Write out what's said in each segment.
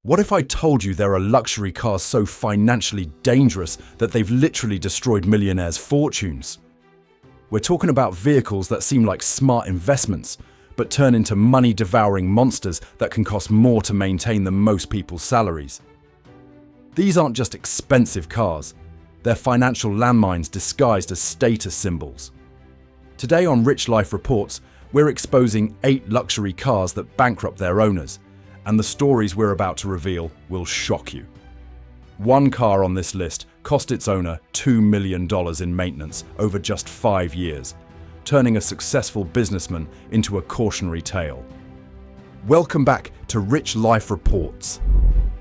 What if I told you there are luxury cars so financially dangerous that they've literally destroyed millionaires' fortunes? We're talking about vehicles that seem like smart investments, but turn into money-devouring monsters that can cost more to maintain than most people's salaries. These aren't just expensive cars, they're financial landmines disguised as status symbols. Today on Rich Life Reports, we're exposing 8 luxury cars that bankrupt their owners, and the stories we're about to reveal will shock you. One car on this list cost its owner $2 million in maintenance over just 5 years, turning a successful businessman into a cautionary tale. Welcome back to Rich Life Reports,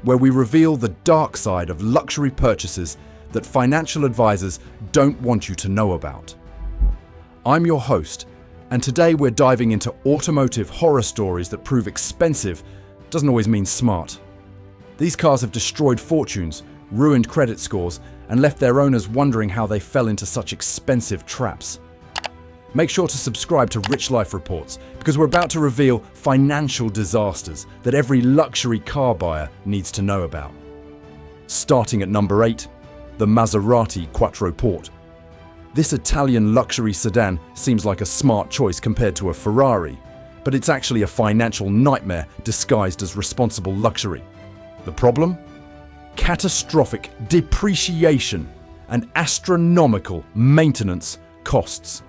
where we reveal the dark side of luxury purchases that financial advisors don't want you to know about. I'm your host, and today we're diving into automotive horror stories that prove expensive doesn't always mean smart. These cars have destroyed fortunes, ruined credit scores, and left their owners wondering how they fell into such expensive traps. Make sure to subscribe to Rich Life Reports because we're about to reveal financial disasters that every luxury car buyer needs to know about. Starting at number 8, the Maserati Quattroporte. This Italian luxury sedan seems like a smart choice compared to a Ferrari, but it's actually a financial nightmare disguised as responsible luxury. The problem? Catastrophic depreciation and astronomical maintenance costs.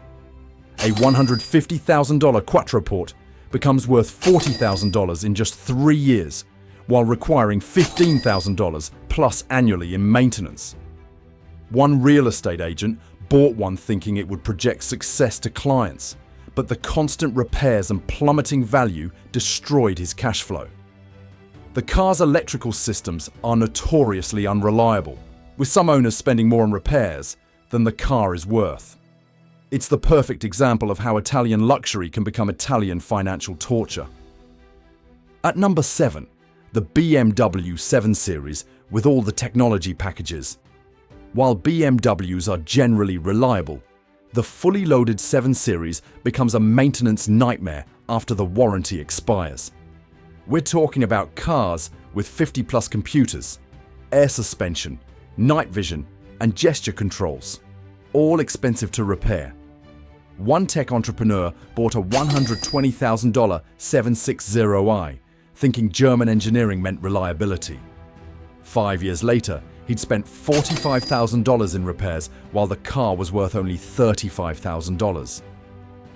A $150,000 Quattroporte becomes worth $40,000 in just 3 years, while requiring $15,000 plus annually in maintenance. One real estate agent bought one thinking it would project success to clients, but the constant repairs and plummeting value destroyed his cash flow. The car's electrical systems are notoriously unreliable, with some owners spending more on repairs than the car is worth. It's the perfect example of how Italian luxury can become Italian financial torture. At number 7, the BMW 7 Series with all the technology packages. While BMWs are generally reliable, the fully loaded 7 Series becomes a maintenance nightmare after the warranty expires. We're talking about cars with 50-plus computers, air suspension, night vision, and gesture controls, all expensive to repair. One tech entrepreneur bought a $120,000 760i, thinking German engineering meant reliability. 5 years later, he'd spent $45,000 in repairs while the car was worth only $35,000.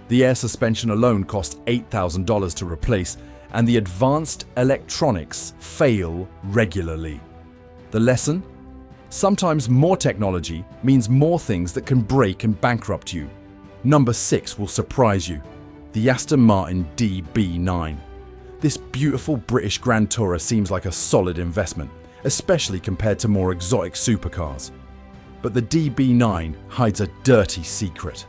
The air suspension alone cost $8,000 to replace, and the advanced electronics fail regularly. The lesson? Sometimes more technology means more things that can break and bankrupt you. Number 6 will surprise you. The Aston Martin DB9. This beautiful British Grand Tourer seems like a solid investment, especially compared to more exotic supercars. But the DB9 hides a dirty secret.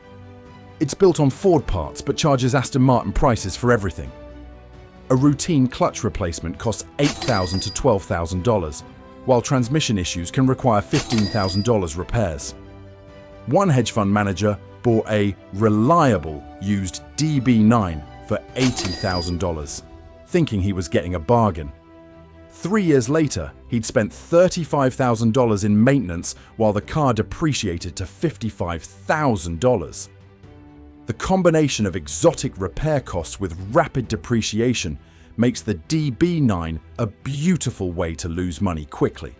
It's built on Ford parts but charges Aston Martin prices for everything. A routine clutch replacement costs $8,000 to $12,000, while transmission issues can require $15,000 repairs. One hedge fund manager bought a reliable used DB9 for $80,000, thinking he was getting a bargain. 3 years later, he'd spent $35,000 in maintenance while the car depreciated to $55,000. The combination of exotic repair costs with rapid depreciation makes the DB9 a beautiful way to lose money quickly.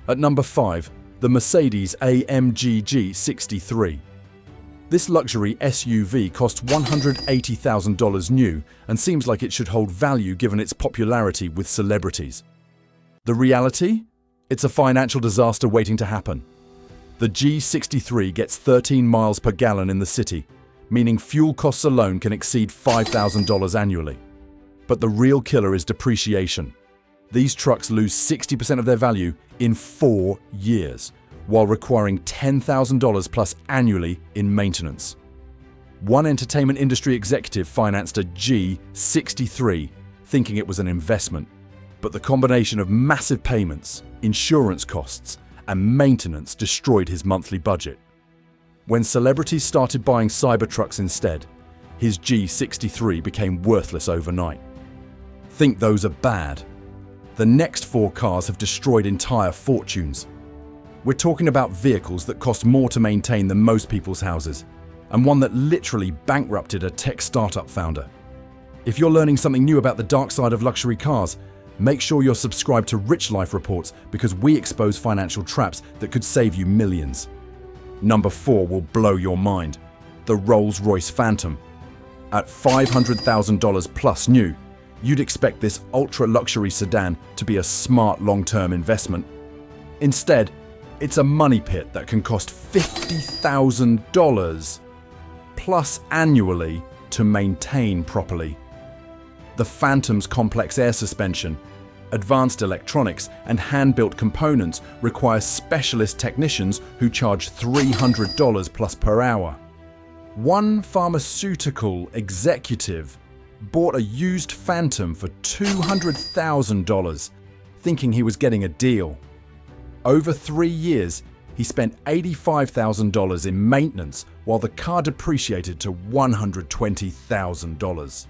At number 5, the Mercedes-AMG G63. This luxury SUV cost $180,000 new and seems like it should hold value given its popularity with celebrities. The reality? It's a financial disaster waiting to happen. The G63 gets 13 miles per gallon in the city, meaning fuel costs alone can exceed $5,000 annually. But the real killer is depreciation. These trucks lose 60% of their value in 4 years, while requiring $10,000 plus annually in maintenance. One entertainment industry executive financed a G63 thinking it was an investment, but the combination of massive payments, insurance costs, and maintenance destroyed his monthly budget. When celebrities started buying Cybertrucks instead, his G63 became worthless overnight. Think those are bad? The next 4 cars have destroyed entire fortunes. We're talking about vehicles that cost more to maintain than most people's houses, and one that literally bankrupted a tech startup founder. If you're learning something new about the dark side of luxury cars, make sure you're subscribed to Rich Life Reports, because we expose financial traps that could save you millions. Number 4 will blow your mind. The Rolls-Royce Phantom. At $500,000 plus new, you'd expect this ultra-luxury sedan to be a smart long-term investment. Instead, it's a money pit that can cost $50,000 plus annually to maintain properly. The Phantom's complex air suspension, advanced electronics, and hand-built components require specialist technicians who charge $300 plus per hour. One pharmaceutical executive bought a used Phantom for $200,000, thinking he was getting a deal. Over 3 years, he spent $85,000 in maintenance, while the car depreciated to $120,000.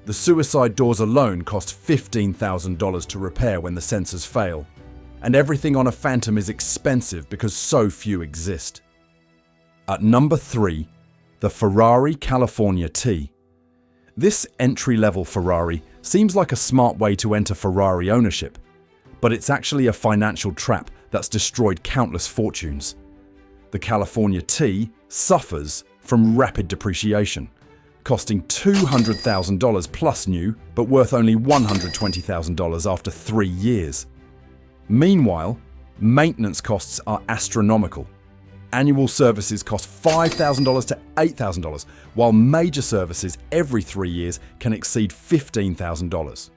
The suicide doors alone cost $15,000 to repair when the sensors fail, and everything on a Phantom is expensive because so few exist. At number 3, the Ferrari California T. This entry-level Ferrari seems like a smart way to enter Ferrari ownership, but it's actually a financial trap that's destroyed countless fortunes. The California T suffers from rapid depreciation, costing $200,000 plus new, but worth only $120,000 after 3 years. Meanwhile, maintenance costs are astronomical. Annual services cost $5,000 to $8,000, while major services every 3 years can exceed $15,000.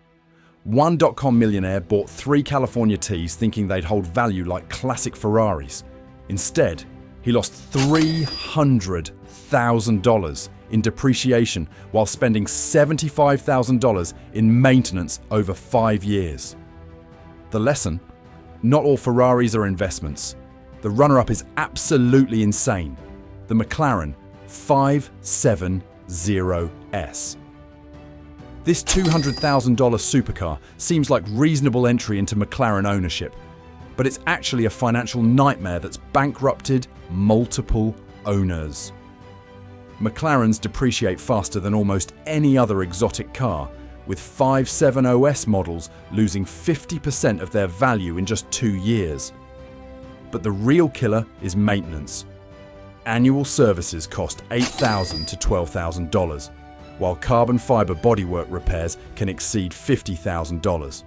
One .com millionaire bought 3 California Ts thinking they'd hold value like classic Ferraris. Instead, he lost $300,000 in depreciation while spending $75,000 in maintenance over 5 years. The lesson? Not all Ferraris are investments. The runner-up is absolutely insane. The McLaren 570S. This $200,000 supercar seems like reasonable entry into McLaren ownership, but it's actually a financial nightmare that's bankrupted multiple owners. McLarens depreciate faster than almost any other exotic car, with 570S models losing 50% of their value in just 2 years. But the real killer is maintenance. Annual services cost $8,000 to $12,000, while carbon fiber bodywork repairs can exceed $50,000.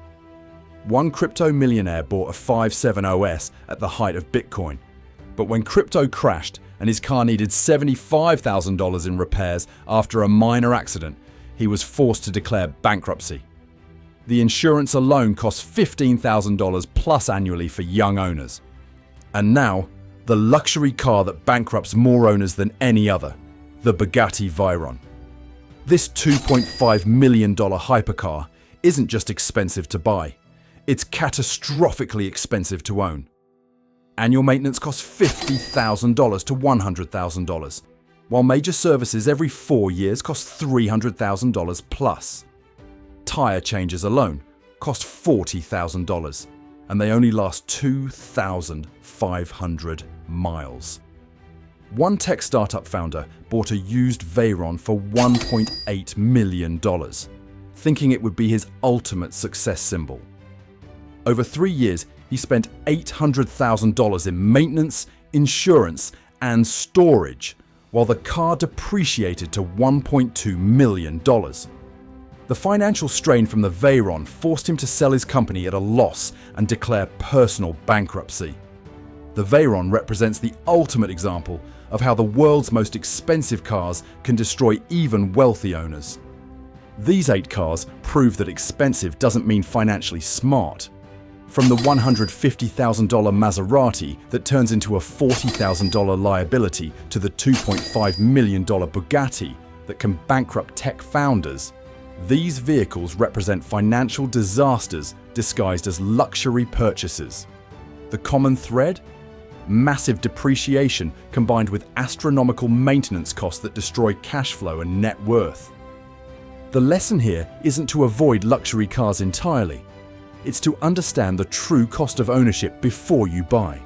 One crypto millionaire bought a 570S at the height of Bitcoin, but when crypto crashed and his car needed $75,000 in repairs after a minor accident, he was forced to declare bankruptcy. The insurance alone costs $15,000 plus annually for young owners. And now, the luxury car that bankrupts more owners than any other, the Bugatti Veyron. This $2.5 million hypercar isn't just expensive to buy, it's catastrophically expensive to own. Annual maintenance costs $50,000 to $100,000, while major services every 4 years cost $300,000 plus. Tyre changes alone cost $40,000, and they only last 2,500 miles. One tech startup founder bought a used Veyron for $1.8 million, thinking it would be his ultimate success symbol. Over 3 years, he spent $800,000 in maintenance, insurance, and storage, while the car depreciated to $1.2 million. The financial strain from the Veyron forced him to sell his company at a loss and declare personal bankruptcy. The Veyron represents the ultimate example of how the world's most expensive cars can destroy even wealthy owners. These 8 cars prove that expensive doesn't mean financially smart. From the $150,000 Maserati that turns into a $40,000 liability to the $2.5 million Bugatti that can bankrupt tech founders, these vehicles represent financial disasters disguised as luxury purchases. The common thread? Massive depreciation combined with astronomical maintenance costs that destroy cash flow and net worth. The lesson here isn't to avoid luxury cars entirely. It's to understand the true cost of ownership before you buy.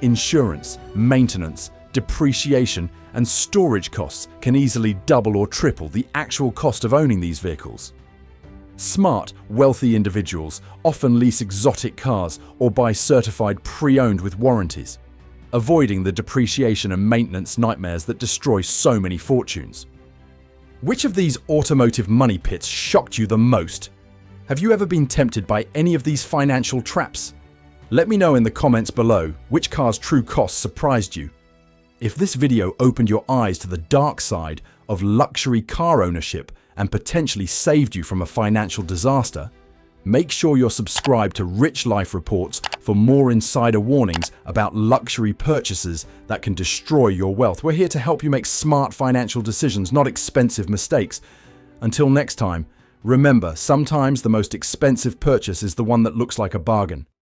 Insurance, maintenance, depreciation, and storage costs can easily double or triple the actual cost of owning these vehicles. Smart, wealthy individuals often lease exotic cars or buy certified pre-owned with warranties, avoiding the depreciation and maintenance nightmares that destroy so many fortunes. Which of these automotive money pits shocked you the most? Have you ever been tempted by any of these financial traps? Let me know in the comments below which car's true cost surprised you. If this video opened your eyes to the dark side of luxury car ownership and potentially saved you from a financial disaster, make sure you're subscribed to Rich Life Reports for more insider warnings about luxury purchases that can destroy your wealth. We're here to help you make smart financial decisions, not expensive mistakes. Until next time, remember, sometimes the most expensive purchase is the one that looks like a bargain.